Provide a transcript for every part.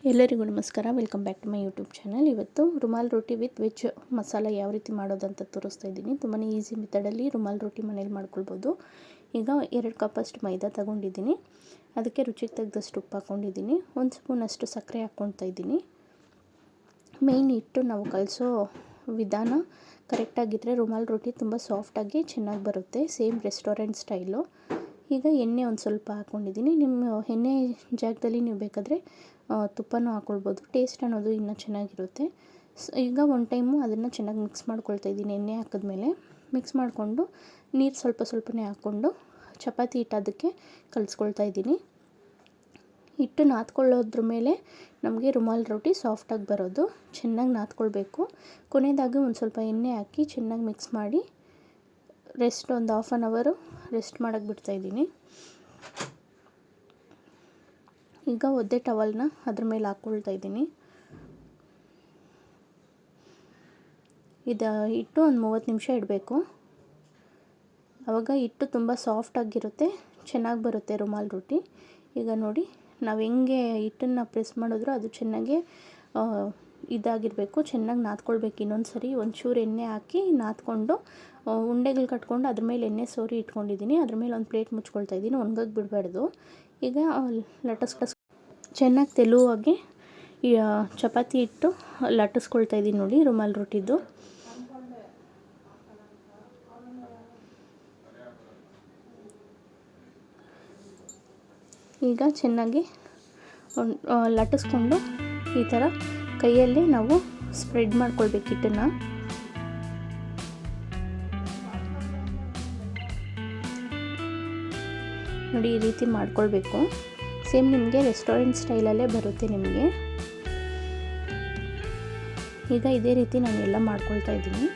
ಎಲ್ಲರಿಗೂ ನಮಸ್ಕಾರ. Welcome back to my YouTube channel. ಇವತ್ತು ರುಮಾಲ್ ರೋಟಿ ವಿತ್ ವೆಜ್ ಮಸಾಲ ಯಾವ ರೀತಿ ಮಾಡೋದಂತ ತೋರಿಸ್ತಾ ಇದ್ದೀನಿ. ತುಂಬಾ ಈಸಿ ಮೆಥಡಲ್ಲಿ ರುಮಾಲ್ ರೋಟಿ ಮನೇಲಿ ಮಾಡ್ಕೊಳ್ಬೋದು. ಈಗ 2 ಕಪ್ಪಷ್ಟು ಮೈದಾ ತೊಗೊಂಡಿದ್ದೀನಿ. ಅದಕ್ಕೆ ರುಚಿಗೆ ತಕ್ಕದಷ್ಟು ಉಪ್ಪು ಹಾಕ್ಕೊಂಡಿದ್ದೀನಿ. 1 ಸ್ಪೂನಷ್ಟು ಸಕ್ಕರೆ ಹಾಕ್ಕೊಳ್ತಾ ಇದ್ದೀನಿ. ಮೇಯ್ನ್ ಹಿಟ್ಟು ನಾವು ಕಲಿಸೋ ವಿಧಾನ ಕರೆಕ್ಟಾಗಿದ್ದರೆ ರುಮಾಲ್ ರೋಟಿ ತುಂಬ ಸಾಫ್ಟಾಗಿ ಚೆನ್ನಾಗಿ ಬರುತ್ತೆ, ಸೇಮ್ ರೆಸ್ಟೋರೆಂಟ್ ಸ್ಟೈಲು. ಈಗ ಎಣ್ಣೆ ಒಂದು ಸ್ವಲ್ಪ ಹಾಕ್ಕೊಂಡಿದ್ದೀನಿ. ನಿಮ್ಮ ಎಣ್ಣೆ ಜಾಗದಲ್ಲಿ ನೀವು ಬೇಕಾದರೆ ತುಪ್ಪನೂ ಹಾಕ್ಕೊಳ್ಬೋದು. ಟೇಸ್ಟ್ ಅನ್ನೋದು ಇನ್ನೂ ಚೆನ್ನಾಗಿರುತ್ತೆ. ಈಗ ಒಂದು ಟೈಮು ಅದನ್ನು ಚೆನ್ನಾಗಿ ಮಿಕ್ಸ್ ಮಾಡ್ಕೊಳ್ತಾ ಇದ್ದೀನಿ. ಎಣ್ಣೆ ಹಾಕಿದ್ಮೇಲೆ ಮಿಕ್ಸ್ ಮಾಡಿಕೊಂಡು ನೀರು ಸ್ವಲ್ಪನೇ ಹಾಕ್ಕೊಂಡು ಚಪಾತಿ ಹಿಟ್ಟು ಅದಕ್ಕೆ ಕಲಿಸ್ಕೊಳ್ತಾ ಇದ್ದೀನಿ. ಹಿಟ್ಟು ನಾದ್ಕೊಳ್ಳೋದ್ರ ಮೇಲೆ ನಮಗೆ ರುಮಾಲ್ ರೋಟಿ ಸಾಫ್ಟಾಗಿ ಬರೋದು. ಚೆನ್ನಾಗಿ ನಾದ್ಕೊಳ್ಬೇಕು. ಕೊನೆಯದಾಗಿ ಒಂದು ಸ್ವಲ್ಪ ಎಣ್ಣೆ ಹಾಕಿ ಚೆನ್ನಾಗಿ ಮಿಕ್ಸ್ ಮಾಡಿ ರೆಸ್ಟ್ ಒಂದು ಹಾಫ್ ಆನ್ ಅವರು ರೆಸ್ಟ್ ಮಾಡೋಕ್ಕೆ ಬಿಡ್ತಾಯಿದ್ದೀನಿ. ಈಗ ಒದ್ದೆ ಟವಲ್ನ ಅದ್ರ ಮೇಲೆ ಹಾಕ್ಕೊಳ್ತಾ ಇದ್ದೀನಿ. ಇದು ಹಿಟ್ಟು ಒಂದು 30 ನಿಮಿಷ ಇಡಬೇಕು. ಆವಾಗ ಹಿಟ್ಟು ತುಂಬ ಸಾಫ್ಟಾಗಿರುತ್ತೆ, ಚೆನ್ನಾಗಿ ಬರುತ್ತೆ ರುಮಾಲ್ ರೋಟಿ. ಈಗ ನೋಡಿ, ನಾವು ಹೆಂಗೆ ಹಿಟ್ಟನ್ನು ಪ್ರೆಸ್ ಮಾಡಿದ್ರೂ ಅದು ಚೆನ್ನಾಗಿ ಇದಾಗಿರಬೇಕು, ಚೆನ್ನಾಗಿ ನಾದ್ಕೊಳ್ಬೇಕು. ಇನ್ನೊಂದು ಸರಿ ಒಂಚೂರು ಎಣ್ಣೆ ಹಾಕಿ ನಾದ್ಕೊಂಡು ಉಂಡೆಗಳು ಕಟ್ಕೊಂಡು ಅದ್ರ ಮೇಲೆ ಎಣ್ಣೆ ಸೋರಿ ಇಟ್ಕೊಂಡಿದ್ದೀನಿ. ಅದ್ರ ಮೇಲೆ ಒಂದು ಪ್ಲೇಟ್ ಮುಚ್ಕೊಳ್ತಾ ಇದ್ದೀನಿ, ಒಣಗಕ್ಕೆ ಬಿಡಬಾರ್ದು. ಈಗ ಚೆನ್ನಾಗಿ ತೆಳುವಾಗಿ ಚಪಾತಿ ಹಿಟ್ಟು ಲಟ್ಟಿಸ್ಕೊಳ್ತಾ ಇದ್ದೀನಿ ನೋಡಿ, ರುಮಾಲ್ ರೋಟಿದ್ದು. ಈಗ ಚೆನ್ನಾಗಿ ಲಟ್ಟಿಸ್ಕೊಂಡು ಈ ಥರ ಕೈಯಲ್ಲಿ ನಾವು ಸ್ಪ್ರೆಡ್ ಮಾಡ್ಕೊಳ್ಬೇಕು ಹಿಟ್ಟನ್ನು. ನೋಡಿ, ಈ ರೀತಿ ಮಾಡ್ಕೊಳ್ಬೇಕು. ಸೇಮ್ ನಿಮಗೆ ರೆಸ್ಟೋರೆಂಟ್ ಸ್ಟೈಲಲ್ಲೇ ಬರುತ್ತೆ ನಿಮಗೆ. ಈಗ ಇದೇ ರೀತಿ ನಾನು ಎಲ್ಲ ಮಾಡ್ಕೊಳ್ತಾ ಇದ್ದೀನಿ.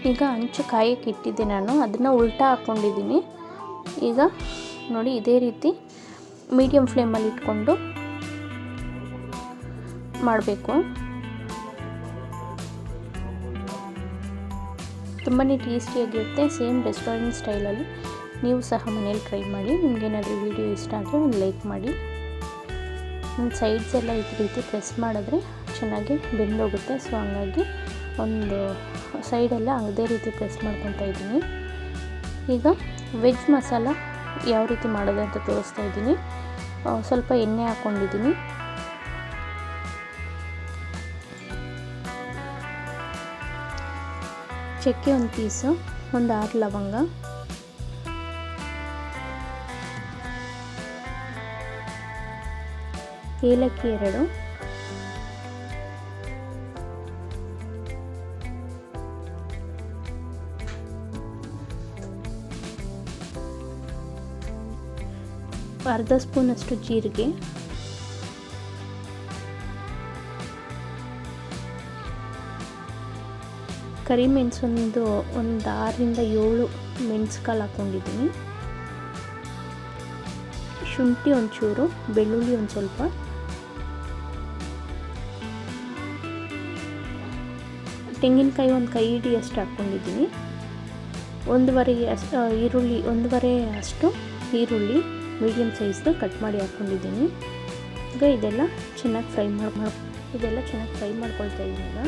ಈಗ ಹಂಚು ಕಾಯಕ್ಕೆ ಇಟ್ಟಿದ್ದೆ ನಾನು, ಅದನ್ನು ಉಲ್ಟಾ ಹಾಕ್ಕೊಂಡಿದ್ದೀನಿ. ಈಗ ನೋಡಿ, ಇದೇ ರೀತಿ ಮೀಡಿಯಮ್ ಫ್ಲೇಮಲ್ಲಿ ಇಟ್ಕೊಂಡು ಮಾಡಬೇಕು. ತುಂಬಾ ಟೇಸ್ಟಿಯಾಗಿರುತ್ತೆ, ಸೇಮ್ ರೆಸ್ಟೋರೆಂಟ್ ಸ್ಟೈಲಲ್ಲಿ. ನೀವು ಸಹ ಮನೇಲಿ ಟ್ರೈ ಮಾಡಿ. ನಿಮಗೇನಾದರೂ ವಿಡಿಯೋ ಇಷ್ಟ ಆದರೆ ಒಂದು ಲೈಕ್ ಮಾಡಿ. ನನ್ನ ಸೈಡ್ಸ್ ಎಲ್ಲ ಈ ರೀತಿ ಪ್ರೆಸ್ ಮಾಡಿದ್ರೆ ಚೆನ್ನಾಗಿ ಬೆಂದೋಗುತ್ತೆ. ಸೊ ಹಂಗಾಗಿ ಒಂದು ಸೈಡೆಲ್ಲ ಅದೇ ರೀತಿ ಪ್ರೆಸ್ ಮಾಡ್ಕೊತಾ ಇದ್ದೀನಿ. ಈಗ ವೆಜ್ ಮಸಾಲ ಯಾವ ರೀತಿ ಮಾಡೋದು ಅಂತ ತೋರಿಸ್ತಾ ಇದ್ದೀನಿ. ಸ್ವಲ್ಪ ಎಣ್ಣೆ ಹಾಕ್ಕೊಂಡಿದ್ದೀನಿ. ಚಕ್ಕೆ ಒಂದು ಪೀಸು, ಒಂದು 6 ಲವಂಗ, ಏಲಕ್ಕಿ 2, ಅರ್ಧ ಸ್ಪೂನಷ್ಟು ಜೀರಿಗೆ, ಕರಿಮೆಣಸು ಒಂದು 6 ರಿಂದ 7 ಮೆಣಸುಕಾಳು ಹಾಕ್ಕೊಂಡಿದ್ದೀನಿ. ಶುಂಠಿ ಒಂಚೂರು, ಬೆಳ್ಳುಳ್ಳಿ ಒಂದು ಸ್ವಲ್ಪ, ತೆಂಗಿನಕಾಯಿ ಒಂದು ಕೈ ಹಿಡಿಯಷ್ಟು ಹಾಕ್ಕೊಂಡಿದ್ದೀನಿ. 1.5 ಅಷ್ಟು ಈರುಳ್ಳಿ ಮೀಡಿಯಮ್ ಸೈಜ್ದು ಕಟ್ ಮಾಡಿ ಹಾಕ್ಕೊಂಡಿದ್ದೀನಿ. ಈಗ ಇದೆಲ್ಲ ಚೆನ್ನಾಗಿ ಫ್ರೈ ಮಾಡ್ಕೊಳ್ತಾ ಇದ್ದೀನಿ. ಈಗ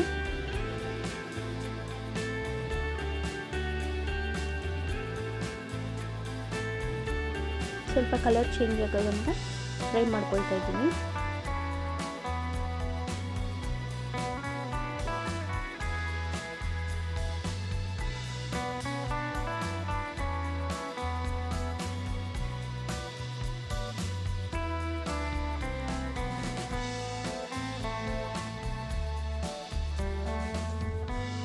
ಸ್ವಲ್ಪ ಕಲರ್ ಚೇಂಜ್ ಆಗೋದಂತ ಫ್ರೈ ಮಾಡ್ಕೊಳ್ತಾ ಇದ್ದೀನಿ.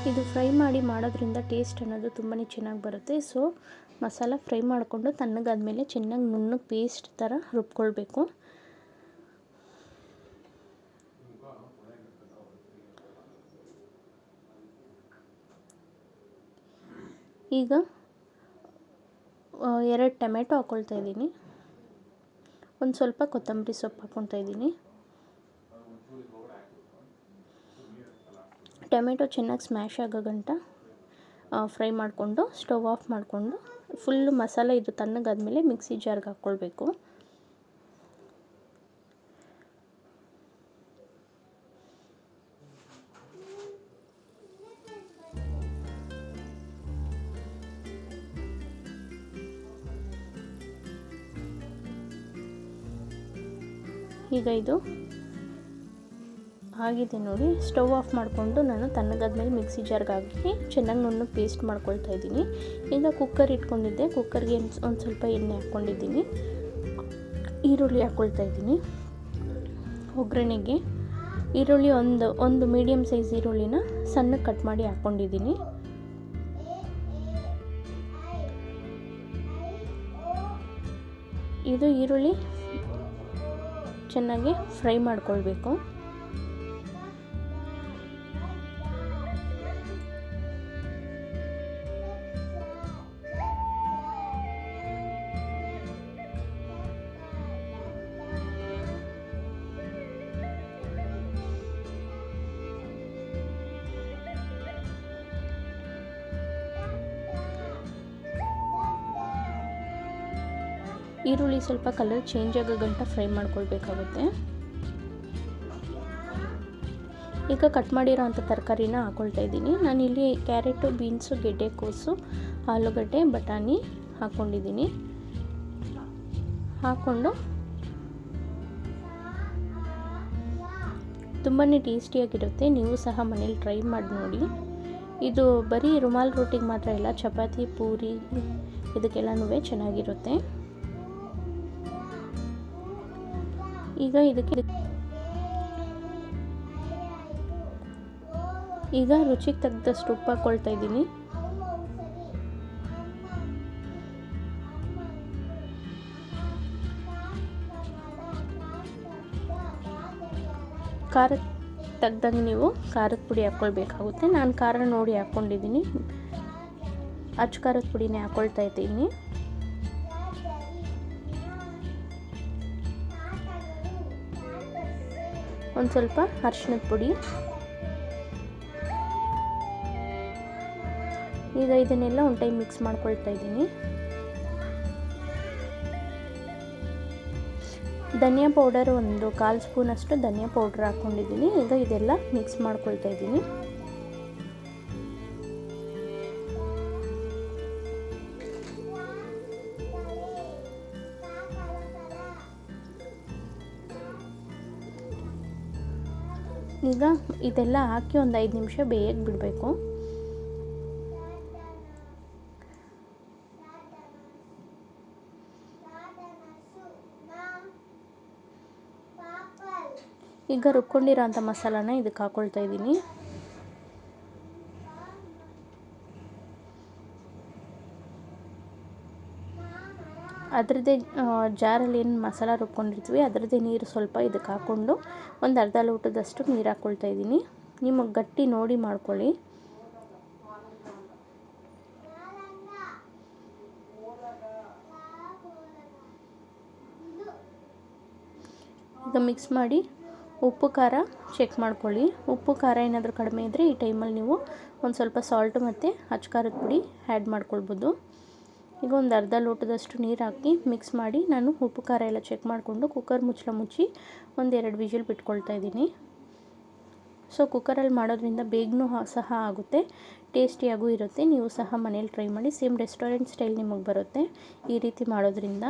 ಇದು ಫ್ರೈ ಮಾಡೋದ್ರಿಂದ ಟೇಸ್ಟ್ ಅನ್ನೋದು ತುಂಬಾ ಚೆನ್ನಾಗಿ ಬರುತ್ತೆ. ಸೊ ಮಸಾಲ ಫ್ರೈ ಮಾಡಿಕೊಂಡು ತಣ್ಣಗಾದ್ಮೇಲೆ ಚೆನ್ನಾಗಿ ನುಣ್ಣಗೆ ಪೇಸ್ಟ್ ಥರ ರುಬ್ಕೊಳ್ಬೇಕು. ಈಗ 2 ಟೊಮೆಟೊ ಹಾಕ್ಕೊಳ್ತಾ ಇದ್ದೀನಿ. ಒಂದು ಸ್ವಲ್ಪ ಕೊತ್ತಂಬರಿ ಸೊಪ್ಪು ಹಾಕ್ಕೊಳ್ತಾ ಇದ್ದೀನಿ. ಟೊಮೆಟೊ ಚೆನ್ನಾಗಿ ಸ್ಮ್ಯಾಶ್ ಆಗೋ ಗಂಟ ಫ್ರೈ ಮಾಡಿಕೊಂಡು ಸ್ಟವ್ ಆಫ್ ಮಾಡಿಕೊಂಡು ಫುಲ್ಲು ಮಸಾಲೆ ಇದು ತಣ್ಣಗಾದ್ಮೇಲೆ ಮಿಕ್ಸಿ ಜಾರ್ಗೆ ಹಾಕ್ಕೊಳ್ಬೇಕು. ಈಗ ಇದು ಆಗಿದೆ ನೋಡಿ. ಸ್ಟವ್ ಆಫ್ ಮಾಡಿಕೊಂಡು ನಾನು ತಣ್ಣಗಾದ್ಮೇಲೆ ಮಿಕ್ಸಿ ಜಾರ್ಗೆ ಹಾಕಿ ಚೆನ್ನಾಗಿ ನುಣ್ಣಗೆ ಪೇಸ್ಟ್ ಮಾಡ್ಕೊಳ್ತಾ ಇದ್ದೀನಿ. ಈಗ ಕುಕ್ಕರ್ ಇಟ್ಕೊಂಡಿದ್ದೆ, ಕುಕ್ಕರ್ಗೆ ಒಂದು ಸ್ವಲ್ಪ ಎಣ್ಣೆ ಹಾಕ್ಕೊಂಡಿದ್ದೀನಿ. ಈರುಳ್ಳಿ ಹಾಕ್ಕೊಳ್ತಾ ಇದ್ದೀನಿ. ಒಗ್ಗರಣೆಗೆ ಈರುಳ್ಳಿ ಒಂದು ಮೀಡಿಯಮ್ ಸೈಜ್ ಈರುಳ್ಳಿನ ಸಣ್ಣಗೆ ಕಟ್ ಮಾಡಿ ಹಾಕ್ಕೊಂಡಿದ್ದೀನಿ. ಇದು ಈರುಳ್ಳಿ ಚೆನ್ನಾಗಿ ಫ್ರೈ ಮಾಡ್ಕೊಳ್ಬೇಕು. ಈರುಳ್ಳಿ ಸ್ವಲ್ಪ ಕಲರ್ ಚೇಂಜ್ ಆಗೋ ಗಂಟ ಫ್ರೈ ಮಾಡ್ಕೊಳ್ಬೇಕಾಗುತ್ತೆ. ಈಗ ಕಟ್ ಮಾಡಿರೋ ಅಂಥ ತರಕಾರಿನ ಹಾಕ್ಕೊಳ್ತಾ ಇದ್ದೀನಿ. ನಾನಿಲ್ಲಿ ಕ್ಯಾರೆಟು, ಬೀನ್ಸು, ಗೆಡ್ಡೆಕೋಸು, ಆಲೂಗಡ್ಡೆ, ಬಟಾಣಿ ಹಾಕ್ಕೊಂಡಿದ್ದೀನಿ. ಹಾಕ್ಕೊಂಡು ತುಂಬಾ ಟೇಸ್ಟಿಯಾಗಿರುತ್ತೆ. ನೀವು ಸಹ ಮನೇಲಿ ಟ್ರೈ ಮಾಡಿ ನೋಡಿ. ಇದು ಬರೀ ರುಮಾಲ್ ರೋಟಿಗೆ ಮಾತ್ರ ಇಲ್ಲ, ಚಪಾತಿ, ಪೂರಿ ಇದಕ್ಕೆಲ್ಲನೂ ಚೆನ್ನಾಗಿರುತ್ತೆ. ಈಗ ರುಚಿಗೆ ತಕ್ಕದಷ್ಟು ಉಪ್ಪು ಹಾಕ್ಕೊಳ್ತಾ ಇದ್ದೀನಿ. ಖಾರಕ್ಕೆ ತಗ್ದಂಗೆ ನೀವು ಖಾರದ ಪುಡಿ ಹಾಕ್ಕೊಳ್ಬೇಕಾಗುತ್ತೆ. ನಾನು ಖಾರ ನೋಡಿ ಹಾಕ್ಕೊಂಡಿದ್ದೀನಿ. ಅಚ್ಚ ಖಾರದ ಪುಡಿನೇ ಹಾಕ್ಕೊಳ್ತಾ ಇದ್ದೀನಿ. ಒಂದು ಸ್ವಲ್ಪ ಅರಿಶಿಣದ ಪುಡಿ. ಈಗ ಇದನ್ನೆಲ್ಲ ಒಂದು ಟೈಮ್ ಮಿಕ್ಸ್ ಮಾಡ್ಕೊಳ್ತಾ ಇದ್ದೀನಿ. ಧನಿಯಾ ಪೌಡರ್ ಒಂದು 1/4 ಸ್ಪೂನಷ್ಟು ಧನಿಯಾ ಪೌಡರ್ ಹಾಕ್ಕೊಂಡಿದ್ದೀನಿ. ಈಗ ಇದೆಲ್ಲ ಮಿಕ್ಸ್ ಮಾಡ್ಕೊಳ್ತಾ ಇದ್ದೀನಿ. ಈಗ ಇದೆಲ್ಲ ಹಾಕಿ ಒಂದು 5 ನಿಮಿಷ ಬೇಯಕ್ಕೆ ಬಿಡಬೇಕು. ಈಗ ರುಬ್ಕೊಂಡಿರೋ ಅಂಥ ಮಸಾಲಾನ ಇದಕ್ಕೆ ಹಾಕ್ಕೊಳ್ತಾ ಇದ್ದೀನಿ. ಅದರದ್ದೇ ಜಾರಲ್ಲಿ ಏನು ಮಸಾಲ ರುಬ್ಕೊಂಡಿರ್ತೀವಿ ಅದರದ್ದೇ ನೀರು ಸ್ವಲ್ಪ ಇದಕ್ಕೆ ಹಾಕ್ಕೊಂಡು ಒಂದು ಅರ್ಧ ಲೋಟದಷ್ಟು ನೀರು ಹಾಕ್ಕೊಳ್ತಾ ಇದ್ದೀನಿ. ನಿಮಗೆ ಗಟ್ಟಿ ನೋಡಿ ಮಾಡ್ಕೊಳ್ಳಿ. ಈಗ ಮಿಕ್ಸ್ ಮಾಡಿ ಉಪ್ಪು ಖಾರ ಚೆಕ್ ಮಾಡ್ಕೊಳ್ಳಿ. ಉಪ್ಪು ಖಾರ ಏನಾದರೂ ಕಡಿಮೆ ಇದ್ದರೆ ಈ ಟೈಮಲ್ಲಿ ನೀವು ಒಂದು ಸ್ವಲ್ಪ ಸಾಲ್ಟು ಮತ್ತು ಅಚ್ಚ ಖಾರದ ಪುಡಿ ಆ್ಯಡ್ ಮಾಡ್ಕೊಳ್ಬೋದು. ಈಗ ಒಂದು ಅರ್ಧ ಲೋಟದಷ್ಟು ನೀರು ಹಾಕಿ ಮಿಕ್ಸ್ ಮಾಡಿ ನಾನು ಉಪ್ಪು ಖಾರ ಎಲ್ಲ ಚೆಕ್ ಮಾಡಿಕೊಂಡು ಕುಕ್ಕರ್ ಮುಚ್ಚಳ ಮುಚ್ಚಿ 1-2 ವಿಷಲ್ ಬಿಟ್ಕೊಳ್ತಾ ಇದ್ದೀನಿ. ಸೊ ಕುಕ್ಕರಲ್ಲಿ ಮಾಡೋದ್ರಿಂದ ಬೇಗನೂ ಸಹ ಆಗುತ್ತೆ, ಟೇಸ್ಟಿಯಾಗೂ ಇರುತ್ತೆ. ನೀವು ಸಹ ಮನೇಲಿ ಟ್ರೈ ಮಾಡಿ. ಸೇಮ್ ರೆಸ್ಟೋರೆಂಟ್ ಸ್ಟೈಲ್ ನಿಮಗೆ ಬರುತ್ತೆ ಈ ರೀತಿ ಮಾಡೋದ್ರಿಂದ.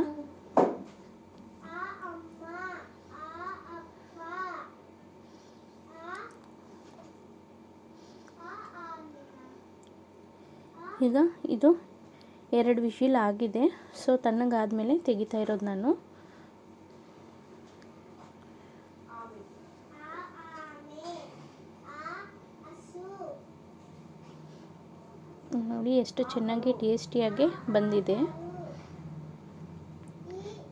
ಈಗ ಇದು 2 ವಿಷಲ್ ಆಗಿದೆ. ಸೊ ತಣ್ಣಗಾದ್ಮೇಲೆ ತೆಗಿತಾ ಇರೋದು ನಾನು. ನೋಡಿ ಎಷ್ಟು ಚೆನ್ನಾಗಿ ಟೇಸ್ಟಿಯಾಗಿ ಬಂದಿದೆ.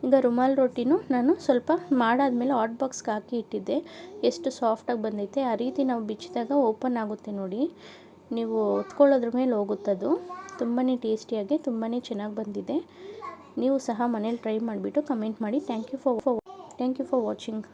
ಈಗ ರುಮಾಲ್ ರೋಟಿನೂ ನಾನು ಸ್ವಲ್ಪ ಮಾಡಾದ್ಮೇಲೆ ಹಾಟ್ ಬಾಕ್ಸ್ಗೆ ಹಾಕಿ ಇಟ್ಟಿದ್ದೆ. ಎಷ್ಟು ಸಾಫ್ಟಾಗಿ ಬಂದೈತೆ. ಆ ರೀತಿ ನಾವು ಬಿಚ್ಚಿದಾಗ ಓಪನ್ ಆಗುತ್ತೆ ನೋಡಿ. ನೀವು ಒತ್ಕೊಳ್ಳೋದ್ರ ಮೇಲೆ ಹೋಗುತ್ತದು. ತುಂಬಾ ಟೇಸ್ಟಿಯಾಗಿ ತುಂಬಾ ಚೆನ್ನಾಗಿ ಬಂದಿದೆ. ನೀವು ಸಹ ಮನೇಲಿ ಟ್ರೈ ಮಾಡಿಬಿಟ್ಟು ಕಮೆಂಟ್ ಮಾಡಿ. Thank you for watching.